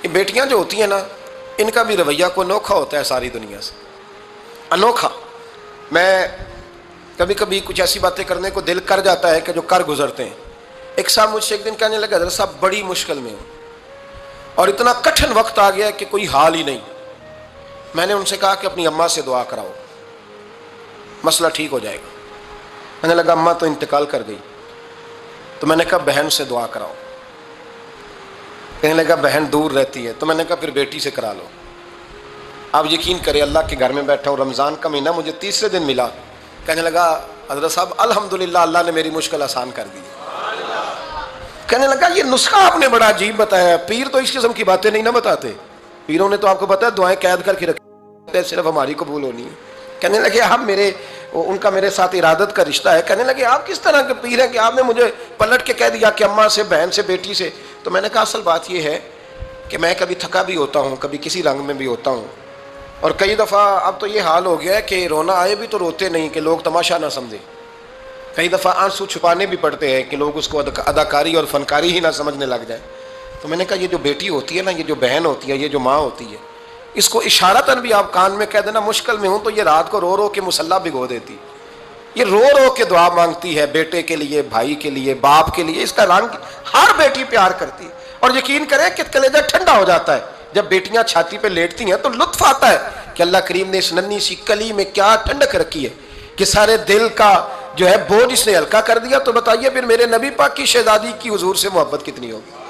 یہ بیٹیاں جو ہوتی ہیں نا، ان کا بھی رویہ کو انوکھا ہوتا ہے ساری دنیا سے، انوکھا۔ میں کبھی کبھی کچھ ایسی باتیں کرنے کو دل کر جاتا ہے کہ جو کر گزرتے ہیں۔ ایک صاحب مجھ سے ایک دن کہنے لگا، حضرت صاحب بڑی مشکل میں ہوں اور اتنا کٹھن وقت آ گیا کہ کوئی حال ہی نہیں۔ میں نے ان سے کہا کہ اپنی اماں سے دعا کراؤ، مسئلہ ٹھیک ہو جائے گا۔ میں نے لگا اماں تو انتقال کر گئی، تو میں نے کہا بہن سے دعا کراؤ۔ کہنے لگا بہن دور رہتی ہے، تو میں نے کہا پھر بیٹی سے کرا لو۔ آپ یقین کریں، اللہ کے گھر میں بیٹھا ہوں، رمضان کا مہینہ مجھے تیسرے دن ملا۔ کہنے لگا حضرت صاحب الحمدللہ اللہ نے میری مشکل آسان کر دی۔ کہنے لگا یہ نسخہ آپ نے بڑا عجیب بتایا، پیر تو اس قسم کی باتیں نہیں نہ بتاتے، پیروں نے تو آپ کو پتا ہے دعائیں قید کر کے رکھی، صرف ہماری قبول ہونی ہے۔ کہنے لگے آپ ان کا میرے ساتھ ارادت کا رشتہ ہے۔ کہنے لگے آپ کس طرح کے پیر ہیں کہ آپ نے مجھے پلٹ کے کہہ دیا کہ اماں سے، بہن سے، بیٹی سے؟ تو میں نے کہا اصل بات یہ ہے کہ میں کبھی تھکا بھی ہوتا ہوں، کبھی کسی رنگ میں بھی ہوتا ہوں، اور کئی دفعہ اب تو یہ حال ہو گیا ہے کہ رونا آئے بھی تو روتے نہیں کہ لوگ تماشا نہ سمجھیں۔ کئی دفعہ آنسو چھپانے بھی پڑتے ہیں کہ لوگ اس کو اداکاری اور فنکاری ہی نہ سمجھنے لگ جائیں۔ تو میں نے کہا یہ جو بیٹی ہوتی ہے نا، یہ جو بہن ہوتی ہے، یہ جو ماں ہوتی ہے، اس کو اشارتاً بھی آپ کان میں کہہ دینا مشکل میں ہوں تو یہ رات کو رو رو کے مصلی بھگو دیتی، یہ رو رو کے دعا مانگتی ہے بیٹے کے لیے، بھائی کے لیے، باپ کے لیے۔ اس کا رنگ ہر بیٹی پیار کرتی ہے، اور یقین کریں کہ کلیجہ ٹھنڈا ہو جاتا ہے جب بیٹیاں چھاتی پہ لیٹتی ہیں، تو لطف آتا ہے کہ اللہ کریم نے اس ننھی سی کلی میں کیا ٹھنڈک رکھی ہے کہ سارے دل کا جو ہے بوجھ اس نے ہلکا کر دیا۔ تو بتائیے پھر میرے نبی پاک کی شہزادی کی حضور سے محبت کتنی ہوگی۔